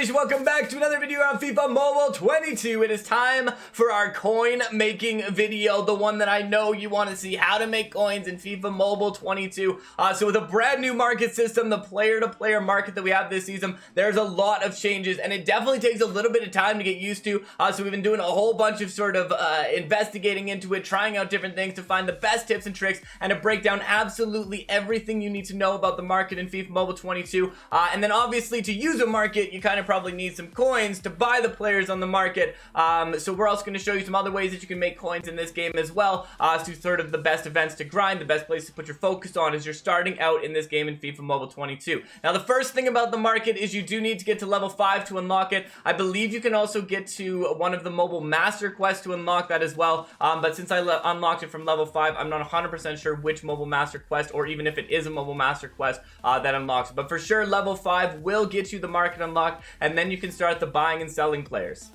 nation, welcome back to another video on FIFA Mobile 22. It is time for our coin making video, the one that I know you want to see, how to make coins in FIFA Mobile 22. So with a brand new market system, the player-to-player market that we have this season, there's a lot of changes, and it definitely takes a little bit of time to get used to. So we've been doing a whole bunch of sort of investigating into it, trying out different things to find the best tips and tricks, and to break down absolutely everything you need to know about the market in FIFA Mobile 22. And then obviously to use a market, you kind of probably need some coins to buy the players on the market. So we're also going to show you some other ways that you can make coins in this game as well. So sort of the best events to grind, the best place to put your focus on as you're starting out in this game in FIFA Mobile 22. Now the first thing about the market is you do need to get to level 5 to unlock it. I believe you can also get to one of the mobile master quests to unlock that as well. But since I unlocked it from level 5, I'm not 100% sure which mobile master quest, or even if it is a mobile master quest that unlocks it. But for sure level 5 will get you the market unlocked, and then you can start the buying and selling players.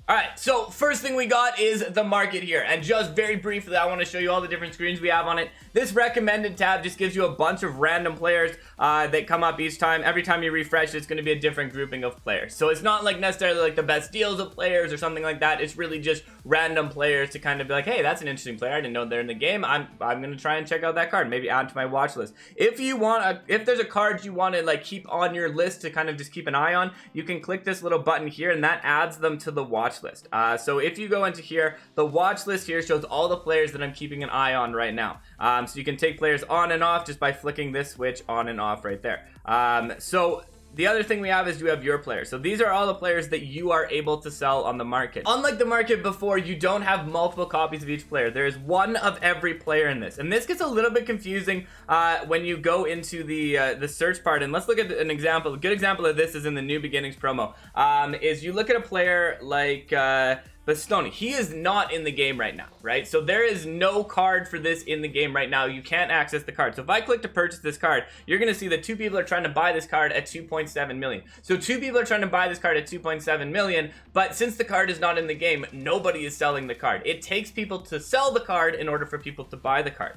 Alright, so first thing we got is the market here, and just very briefly I want to show you all the different screens we have on it. This recommended tab just gives you a bunch of random players that come up each time. Every time you refresh, it's going to be a different grouping of players. So it's not like necessarily like the best deals of players or something like that. It's really just random players to kind of be like, hey, that's an interesting player, I didn't know they're in the game. I'm going to try and check out that card, maybe add to my watch list. If you want if there's a card you want to like keep on your list to kind of just keep an eye on, you can click this little button here, and that adds them to the watch list. So if you go into here, the watch list here shows all the players that I'm keeping an eye on right now. So you can take players on and off just by flicking this switch on and off right there. So the other thing we have is you have your players. So these are all the players that you are able to sell on the market. Unlike the market before, you don't have multiple copies of each player. There is one of every player in this. And this gets a little bit confusing when you go into the search part. And let's look at an example. A good example of this is in the New Beginnings promo. Is you look at a player like Stopde. He is not in the game right now, right? So there is no card for this in the game right now. You can't access the card. So if I click to purchase this card, you're going to see that two people are trying to buy this card at 2.7 million. So two people are trying to buy this card at 2.7 million, but since the card is not in the game, nobody is selling the card. It takes people to sell the card in order for people to buy the card.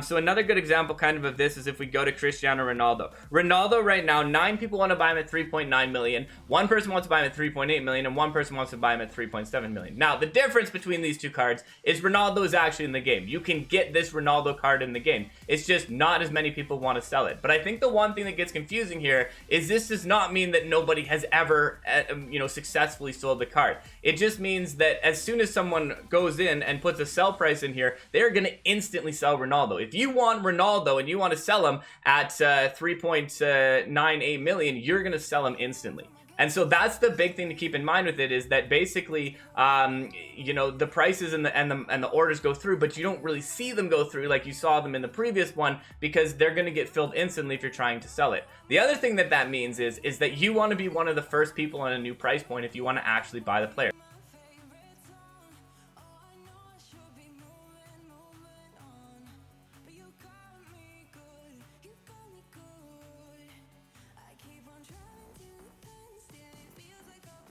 So another good example kind of this is if we go to Cristiano Ronaldo. Ronaldo right now, 9 people want to buy him at 3.9 million, one person wants to buy him at 3.8 million, and one person wants to buy him at 3.7 million. Now, the difference between these two cards is Ronaldo is actually in the game. You can get this Ronaldo card in the game. It's just not as many people want to sell it. But I think the one thing that gets confusing here is this does not mean that nobody has ever, successfully sold the card. It just means that as soon as someone goes in and puts a sell price in here, they're going to instantly sell Ronaldo. If you want Ronaldo and you want to sell him at 3.98 million, you're going to sell him instantly. And so that's the big thing to keep in mind with it, is that basically, the prices and the orders go through, but you don't really see them go through like you saw them in the previous one, because they're going to get filled instantly if you're trying to sell it. The other thing that means is that you want to be one of the first people on a new price point if you want to actually buy the player.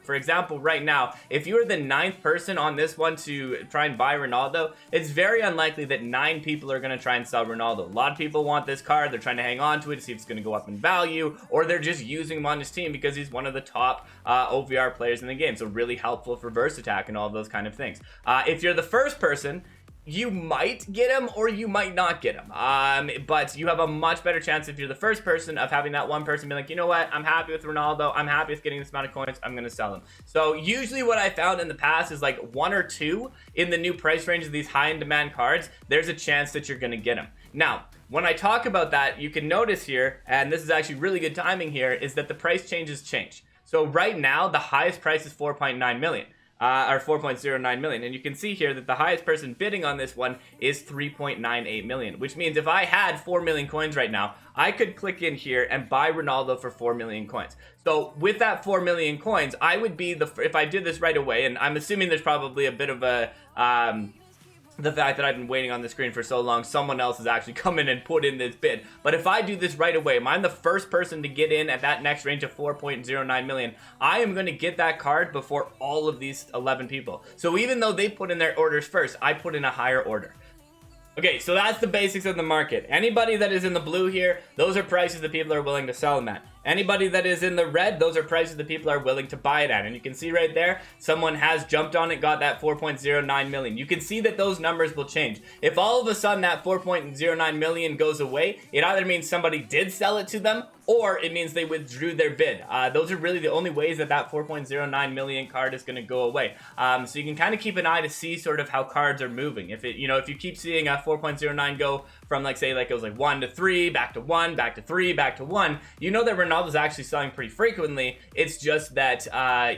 For example, right now, if you are the 9th person on this one to try and buy Ronaldo, it's very unlikely that 9 people are going to try and sell Ronaldo. A lot of people want this card. They're trying to hang on to it to see if it's going to go up in value, or they're just using him on his team because he's one of the top OVR players in the game. So really helpful for verse attack and all those kind of things. If you're the first person, you might get him or you might not get him, but you have a much better chance if you're the first person of having that one person be like, you know what, I'm happy with Ronaldo, I'm happy with getting this amount of coins, I'm gonna sell him. So usually what I found in the past is like 1 or 2 in the new price range of these high in demand cards, there's a chance that you're gonna get him. Now, when I talk about that, you can notice here, and this is actually really good timing here, is that the price changes change. So right now the highest price is 4.9 million. Or 4.09 million, and you can see here that the highest person bidding on this one is 3.98 million, which means if I had 4 million coins right now, I could click in here and buy Ronaldo for 4 million coins. So with that 4 million coins, I would be if I did this right away, and I'm assuming there's probably a bit of a the fact that I've been waiting on the screen for so long, someone else has actually come in and put in this bid. But if I do this right away, I'm the first person to get in at that next range of 4.09 million. I am going to get that card before all of these 11 people. So even though they put in their orders first, I put in a higher order. Okay, so that's the basics of the market. Anybody that is in the blue here, those are prices that people are willing to sell them at. Anybody that is in the red, those are prices that people are willing to buy it at. And you can see right there, someone has jumped on it, got that 4.09 million. You can see that those numbers will change. If all of a sudden that 4.09 million goes away, it either means somebody did sell it to them, or it means they withdrew their bid. Those are really the only ways that that 4.09 million card is going to go away. So you can kind of keep an eye to see sort of how cards are moving. If if you keep seeing a 4.09 go from like it was like 1 to 3, back to 1, back to 3, back to 1, you know that Ronaldo's actually selling pretty frequently. It's just that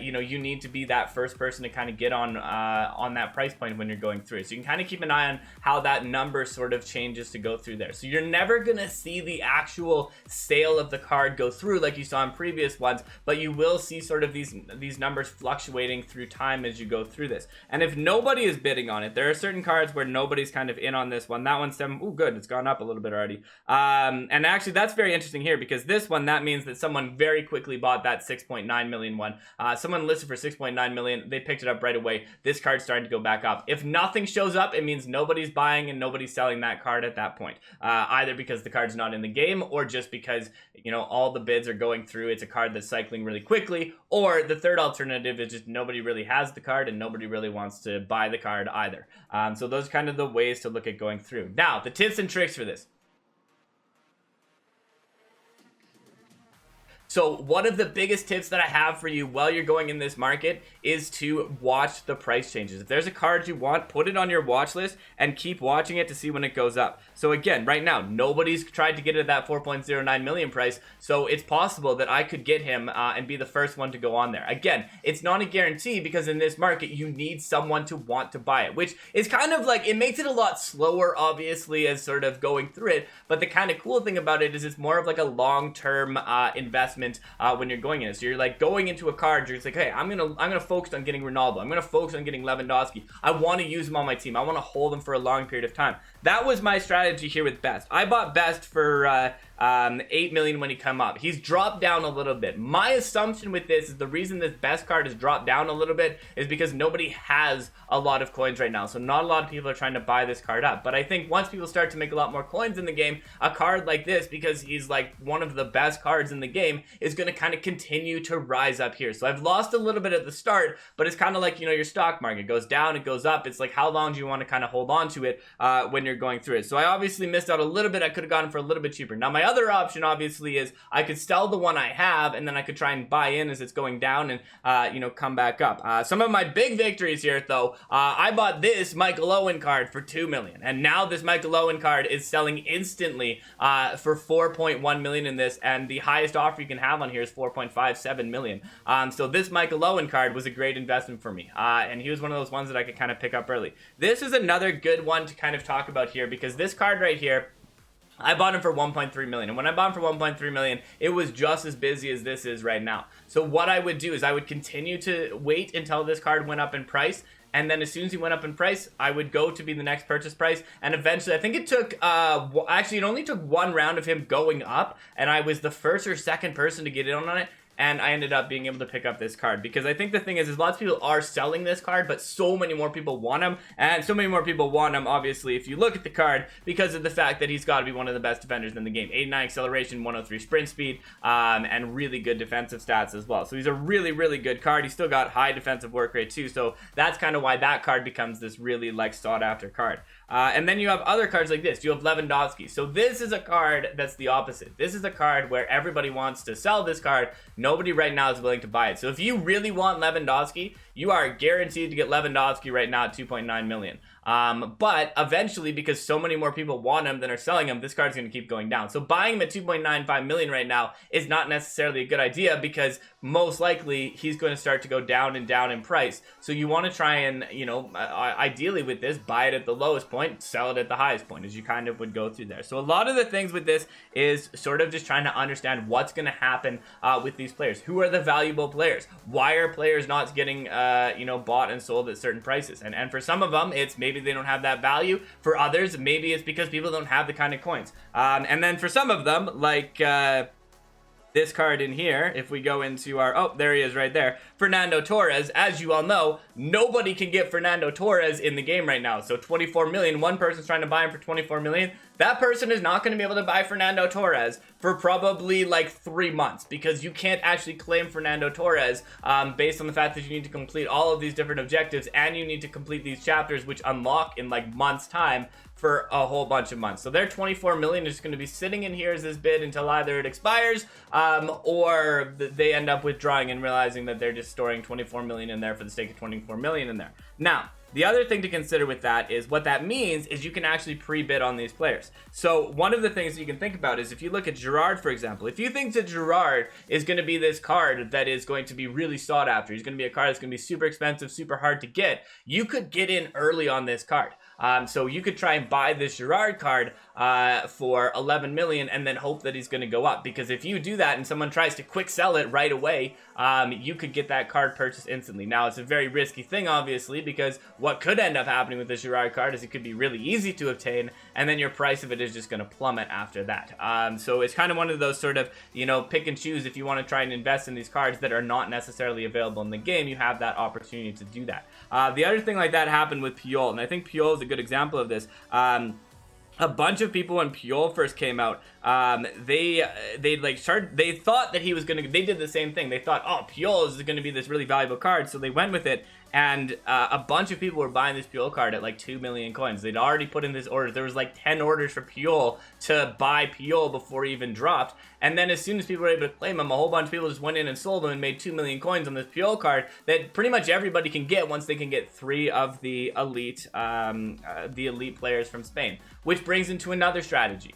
you need to be that first person to kind of get on that price point when you're going through. So you can kind of keep an eye on how that number sort of changes to go through there. So you're never gonna see the actual sale of the card go through like you saw in previous ones, but you will see sort of these numbers fluctuating through time as you go through this. And if nobody is bidding on it, there are certain cards where nobody's kind of in on this one. That one's 7. Ooh, good, it's gone up a little bit already. And actually that's very interesting here, because this one, that means that someone very quickly bought that 6.9 million one. Someone listed for 6.9 million, they picked it up right away. This card's starting to go back up. If nothing shows up, it means nobody's buying and nobody's selling that card at that point, either because the card's not in the game, or just because all the bids are going through. It's a card that's cycling really quickly, or the third alternative is just nobody really has the card and nobody really wants to buy the card either. So those are kind of the ways to look at going through. Now, the tips and tricks for this. So one of the biggest tips that I have for you while you're going in this market is to watch the price changes. If there's a card you want, put it on your watch list and keep watching it to see when it goes up. So again, right now, nobody's tried to get it at that 4.09 million price, so it's possible that I could get him and be the first one to go on there. Again, it's not a guarantee, because in this market, you need someone to want to buy it, which is kind of like, it makes it a lot slower, obviously, as sort of going through it, but the kind of cool thing about it is it's more of like a long-term investment when you're going in it. So you're like going into a card, you're just like, hey, I'm gonna focus on getting Ronaldo, I'm gonna focus on getting Lewandowski, I want to use him on my team, I want to hold him for a long period of time. That was my strategy here with Best. I bought Best for 8 million when he come up. He's dropped down a little bit. My assumption with this is the reason this Best card has dropped down a little bit is because nobody has a lot of coins right now, so not a lot of people are trying to buy this card up. But I think once people start to make a lot more coins in the game, a card like this, because he's like one of the best cards in the game, is going to kind of continue to rise up here. So I've lost a little bit at the start, but it's kind of like your stock market. It goes down, it goes up. It's like, how long do you want to kind of hold on to it when you're going through it? So I obviously missed out a little bit. I could have gotten for a little bit cheaper. Now my other option obviously is I could sell the one I have, and then I could try and buy in as it's going down and come back up. Some of my big victories here though, I bought this Michael Owen card for 2 million, and now this Michael Owen card is selling instantly for 4.1 million in this, and the highest offer you can have on here is 4.57 million. So this Michael Owen card was a great investment for me, and he was one of those ones that I could kind of pick up early. This is another good one to kind of talk about here, because this card right here, I bought him for 1.3 million, and when I bought him for 1.3 million, it was just as busy as this is right now. So what I would do is I would continue to wait until this card went up in price, and then as soon as he went up in price, I would go to be the next purchase price, and eventually, I think it took, actually it only took one round of him going up, and I was the first or second person to get in on it, and I ended up being able to pick up this card. Because I think the thing is lots of people are selling this card, but so many more people want him, and so many more people want him, obviously, if you look at the card, because of the fact that he's got to be one of the best defenders in the game. 89 acceleration, 103 sprint speed, and really good defensive stats as well. So he's a really, really good card. He's still got high defensive work rate too, so that's kind of why that card becomes this really, like, sought-after card. And then you have other cards like this. You have Lewandowski. So this is a card that's the opposite. This is a card where everybody wants to sell this card. Nobody right now is willing to buy it. So if you really want Lewandowski, you are guaranteed to get Lewandowski right now at 2.9 million. But eventually, because so many more people want him than are selling him, this card's going to keep going down. So buying him at 2.95 million right now is not necessarily a good idea, because most likely he's going to start to go down and down in price. So you want to try and, ideally with this, buy it at the lowest point, sell it at the highest point, as you kind of would go through there. So a lot of the things with this is sort of just trying to understand what's going to happen with these players. Who are the valuable players? Why are players not getting, bought and sold at certain prices? And for some of them, it's maybe they don't have that value. For others, maybe it's because people don't have the kind of coins. And then for some of them, like this card in here, if we go into our, oh, there he is right there, Fernando Torres. As you all know, nobody can get Fernando Torres in the game right now. So 24 million, one person's trying to buy him for 24 million. That person is not going to be able to buy Fernando Torres for probably like 3 months, because you can't actually claim Fernando Torres based on the fact that you need to complete all of these different objectives, and you need to complete these chapters, which unlock in like months time, for a whole bunch of months. So their 24 million is going to be sitting in here as this bid until either it expires or they end up withdrawing and realizing that they're just storing 24 million in there for the sake of 24 million in there. Now, the other thing to consider with that is what that means is you can actually pre-bid on these players. So one of the things that you can think about is if you look at Gerrard, for example, if you think that Gerrard is going to be this card that is going to be really sought after, he's going to be a card that's going to be super expensive, super hard to get, you could get in early on this card. So you could try and buy this Gerrard card for 11 million and then hope that he's going to go up, because if you do that and someone tries to quick sell it right away, you could get that card purchased instantly. Now, it's a very risky thing, obviously, because what could end up happening with this Gerrard card is it could be really easy to obtain, and then your price of it is just going to plummet after that. So it's kind of one of those sort of, you know, pick and choose. If you want to try and invest in these cards that are not necessarily available in the game, you have that opportunity to do that. The other thing like that happened with Puyol, and I think Puyol is a good example of this. A bunch of people when Puyol first came out, they thought that he was gonna. They did the same thing. They thought, oh, Puyol is gonna be this really valuable card, so they went with it. And a bunch of people were buying this Puyol card at like 2 million coins. They'd already put in this order. There was like 10 orders for Puyol to buy Puyol before he even dropped. And then as soon as people were able to claim him, a whole bunch of people just went in and sold him and made 2 million coins on this Puyol card that pretty much everybody can get once they can get 3 of the elite players from Spain. Which brings into another strategy.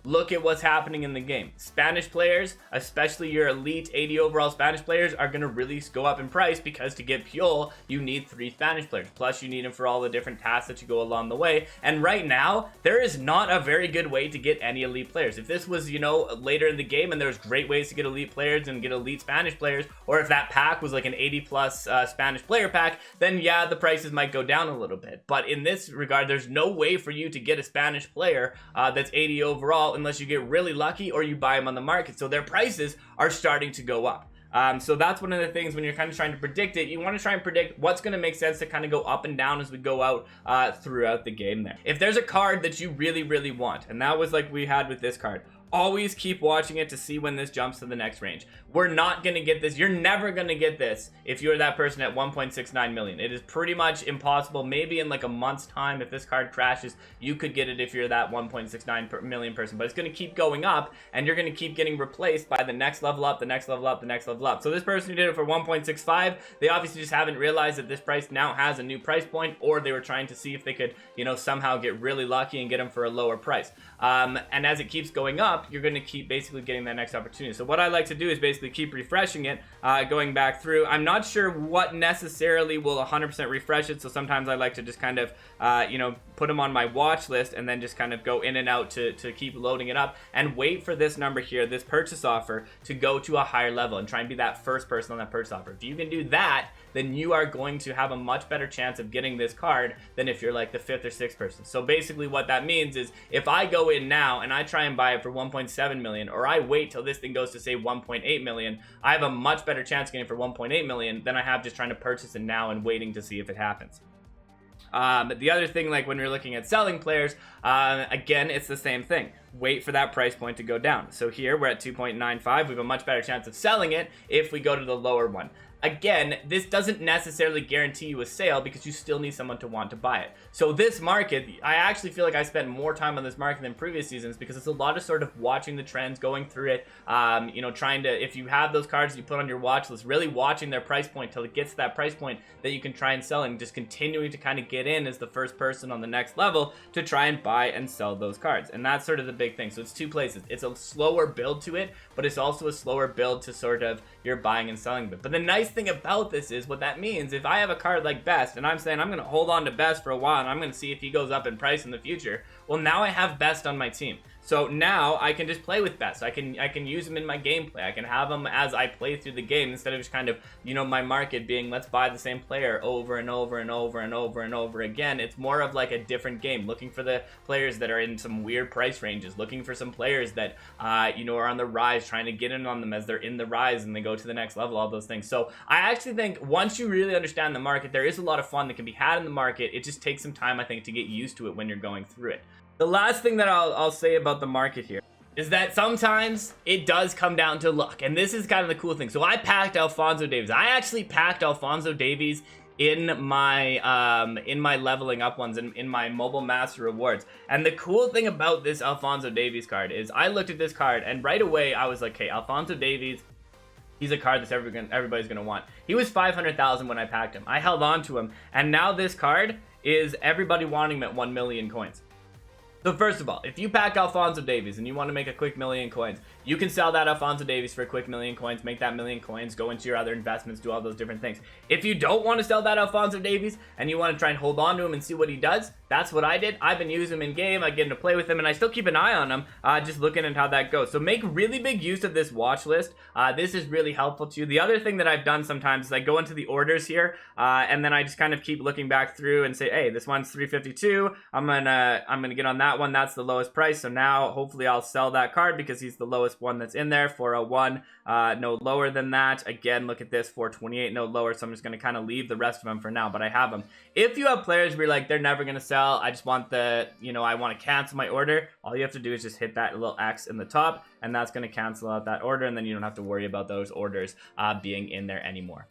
Look at what's happening in the game. Spanish players, especially your elite 80 overall Spanish players, are going to really go up in price, because to get Puyol, you need 3 Spanish players. Plus, you need them for all the different tasks that you go along the way. And right now, there is not a very good way to get any elite players. If this was, you know, later in the game and there's great ways to get elite players and get elite Spanish players, or if that pack was like an 80 plus Spanish player pack, then yeah, the prices might go down a little bit. But in this regard, there's no way for you to get a Spanish player that's 80 overall unless you get really lucky or you buy them on the market. So their prices are starting to go up. So that's one of the things when you're kind of trying to predict it. You want to try and predict what's going to make sense to kind of go up and down as we go out throughout the game there. If there's a card that you really, really want, and that was like we had with this card, always keep watching it to see when this jumps to the next range. We're not going to get this. You're never going to get this if you're that person at 1.69 million. It is pretty much impossible. Maybe in like a month's time, if this card crashes, you could get it if you're that 1.69 million person. But it's going to keep going up, and you're going to keep getting replaced by the next level up, the next level up, the next level up. So this person who did it for 1.65, they obviously just haven't realized that this price now has a new price point, or they were trying to see if they could, you know, somehow get really lucky and get them for a lower price. And as it keeps going up, you're going to keep basically getting that next opportunity. So what I like to do is basically keep refreshing it, going back through. I'm not sure what necessarily will 100% refresh it, so sometimes I like to just kind of, you know, put them on my watch list and then just kind of go in and out to keep loading it up and wait for this number here, this purchase offer, to go to a higher level and try and be that first person on that purchase offer. If you can do that, then you are going to have a much better chance of getting this card than if you're like the 5th or 6th person. So basically what that means is if I go in now and I try and buy it for 1.7 million, or I wait till this thing goes to say 1.8 million, I have a much better chance getting it for 1.8 million than I have just trying to purchase it now and waiting to see if it happens. The other thing, like when you're looking at selling players, again, it's the same thing. Wait for that price point to go down. So here we're at 2.95. We have a much better chance of selling it if we go to the lower one. Again, this doesn't necessarily guarantee you a sale because you still need someone to want to buy it. So this market, I actually feel like I spent more time on this market than previous seasons because it's a lot of sort of watching the trends, going through it, you know, trying to, if you have those cards that you put on your watch list, really watching their price point till it gets to that price point that you can try and sell, and just continuing to kind of get in as the first person on the next level to try and buy and sell those cards. And that's sort of the big thing. So it's two places. It's a slower build to it, but it's also a slower build to sort of your buying and selling bit. But the nice thing about this is what that means, if I have a card like Best and I'm saying I'm going to hold on to Best for a while and I'm going to see if he goes up in price in the future, well, now I have Best on my team. So now I can just play with best. I can use them in my gameplay. I can have them as I play through the game instead of just kind of, you know, my market being let's buy the same player over and over and over and over and over again. It's more of like a different game, looking for the players that are in some weird price ranges, looking for some players that you know, are on the rise, trying to get in on them as they're in the rise and they go to the next level, all those things. So I actually think once you really understand the market, there is a lot of fun that can be had in the market. It just takes some time, I think, to get used to it when you're going through it. The last thing that I'll say about the market here is that sometimes it does come down to luck, and this is kind of the cool thing. So I packed Alphonso Davies. I actually packed Alphonso Davies in my leveling up ones, in my mobile master rewards. And the cool thing about this Alphonso Davies card is I looked at this card and right away I was like, okay, Alphonso Davies, he's a card that everybody's gonna want. He was 500,000 when I packed him. I held on to him, and now this card is everybody wanting him at 1 million coins. So first of all, if you pack Alphonso Davies and you want to make a quick million coins, you can sell that Alphonso Davies for a quick million coins, make that million coins, go into your other investments, do all those different things. If you don't want to sell that Alphonso Davies and you want to try and hold on to him and see what he does, that's what I did. I've been using him in game, I get to play with him, and I still keep an eye on him, just looking at how that goes. So make really big use of this watch list. This is really helpful to you. The other thing that I've done sometimes is I go into the orders here, and then I just kind of keep looking back through and say, hey, this one's 352. I'm gonna get on that one. That's the lowest price. So now hopefully I'll sell that card because he's the lowest one that's in there. 401, no lower than that. Again, look at this, 428, no lower. So I'm just gonna kind of leave the rest of them for now, but I have them. If you have players where you're like, they're never gonna sell, I just want the, you know, I want to cancel my order, all you have to do is just hit that little X in the top, and that's going to cancel out that order, and then you don't have to worry about those orders being in there anymore.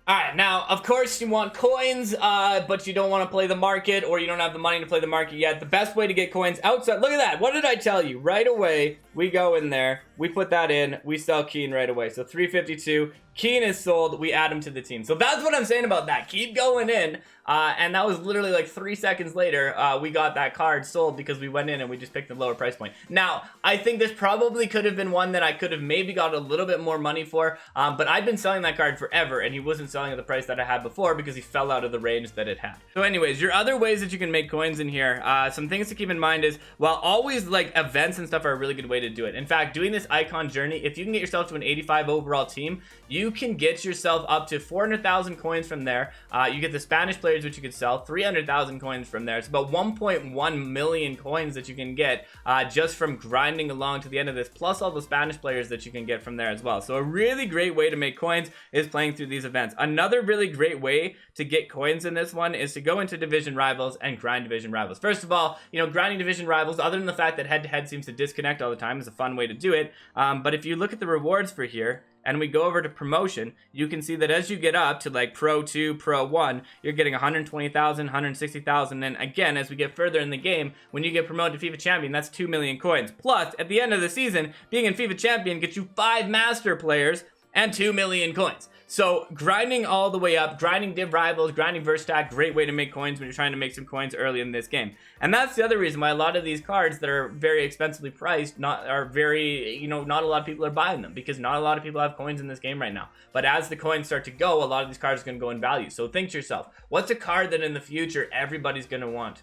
Alright, now, of course, you want coins, but you don't want to play the market, or you don't have the money to play the market yet. The best way to get coins outside, look at that, what did I tell you? Right away, we go in there, we put that in, we sell Keane right away. So 352, Keane is sold, we add him to the team. So that's what I'm saying about that. Keep going in, and that was literally like 3 seconds later, we got that card sold because we went in and we just picked the lower price point. Now, I think this probably could have been one that I could have maybe got a little bit more money for, but I've been selling that card forever, and he wasn't selling at the price that I had before because he fell out of the range that it had. So anyways, your other ways that you can make coins in here, some things to keep in mind is, while always like events and stuff are a really good way to do it. In fact, doing this icon journey, if you can get yourself to an 85 overall team, you can get yourself up to 400,000 coins from there. You get the Spanish players, which you could sell 300,000 coins from there. It's about 1.1 million coins that you can get just from grinding along to the end of this, plus all the Spanish players that you can get from there as well. So a really great way to make coins is playing through these events. Another really great way to get coins in this one is to go into division rivals and grind division rivals. First of all, you know, grinding division rivals, other than the fact that head-to-head seems to disconnect all the time, is a fun way to do it. But if you look at the rewards for here, and we go over to promotion, you can see that as you get up to like Pro 2, Pro 1, you're getting 120,000, 160,000, and again, as we get further in the game, when you get promoted to FIFA Champion, that's 2 million coins. Plus, at the end of the season, being in FIFA Champion gets you 5 Master players and 2 million coins. So grinding all the way up, grinding div rivals, grinding Verstack, great way to make coins when you're trying to make some coins early in this game. And that's the other reason why a lot of these cards that are very expensively priced are very, you know, not a lot of people are buying them, because not a lot of people have coins in this game right now. But as the coins start to go, a lot of these cards are going to go in value. So think to yourself, what's a card that in the future everybody's going to want?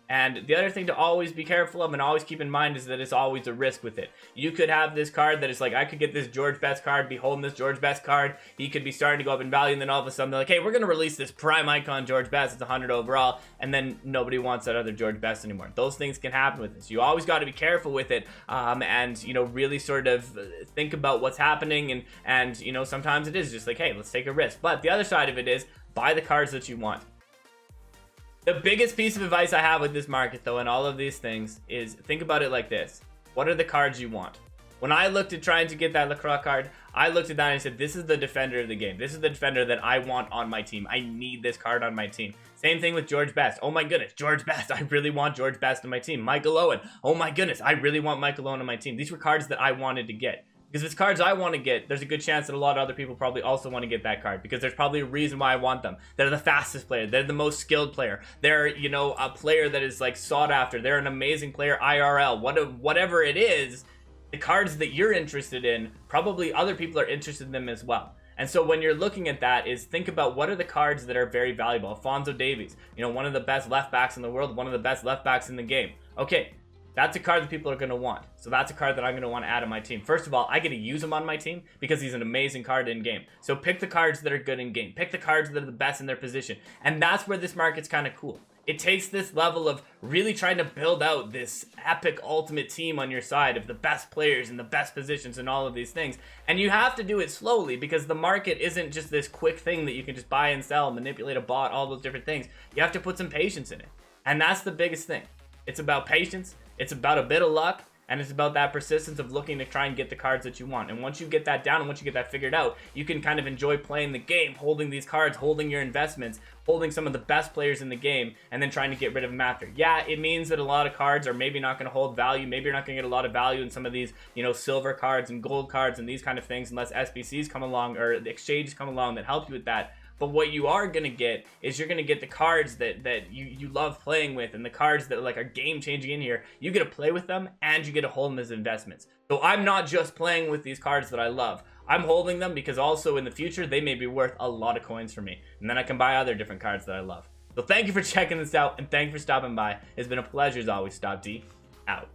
And the other thing to always be careful of and always keep in mind is that it's always a risk with it. You could have this card that is like, I could get this George Best card, be holding this George Best card, he could be starting to go up in value, and then all of a sudden they're like, hey, we're going to release this prime icon George Best, it's 100 overall, and then nobody wants that other George Best anymore. Those things can happen with this. You always got to be careful with it, and, you know, really sort of think about what's happening, and, you know, sometimes it is just like, hey, let's take a risk. But the other side of it is, buy the cards that you want. The biggest piece of advice I have with this market, though, and all of these things, is think about it like this. What are the cards you want? When I looked at trying to get that Lacroix card, I looked at that and I said, this is the defender of the game. This is the defender that I want on my team. I need this card on my team. Same thing with George Best. Oh my goodness, George Best. I really want George Best on my team. Michael Owen. Oh my goodness, I really want Michael Owen on my team. These were cards that I wanted to get. Because if it's cards I want to get, there's a good chance that a lot of other people probably also want to get that card, because there's probably a reason why I want them. They're the fastest player. They're the most skilled player. They're, you know, a player that is like sought after. They're an amazing player IRL. Whatever it is, the cards that you're interested in, probably other people are interested in them as well. And so when you're looking at that, is think about what are the cards that are very valuable. Alphonso Davies, you know, one of the best left backs in the world, one of the best left backs in the game. Okay, that's a card that people are going to want. So that's a card that I'm going to want to add on my team. First of all, I get to use him on my team because he's an amazing card in game. So pick the cards that are good in game. Pick the cards that are the best in their position. And that's where this market's kind of cool. It takes this level of really trying to build out this epic ultimate team on your side of the best players in the best positions and all of these things. And you have to do it slowly because the market isn't just this quick thing that you can just buy and sell, manipulate a bot, all those different things. You have to put some patience in it. And that's the biggest thing. It's about patience, it's about a bit of luck, and it's about that persistence of looking to try and get the cards that you want. And once you get that down and once you get that figured out, you can kind of enjoy playing the game, holding these cards, holding your investments, holding some of the best players in the game, and then trying to get rid of them after. Yeah, it means that a lot of cards are maybe not going to hold value. Maybe you're not going to get a lot of value in some of these, you know, silver cards and gold cards and these kind of things unless SBCs come along or the exchanges come along that help you with that. But what you are going to get is you're going to get the cards that you love playing with, and the cards that like are game changing in here. You get to play with them and you get to hold them as investments. So I'm not just playing with these cards that I love. I'm holding them because also in the future they may be worth a lot of coins for me. And then I can buy other different cards that I love. So thank you for checking this out and thank you for stopping by. It's been a pleasure as always. Stopde out.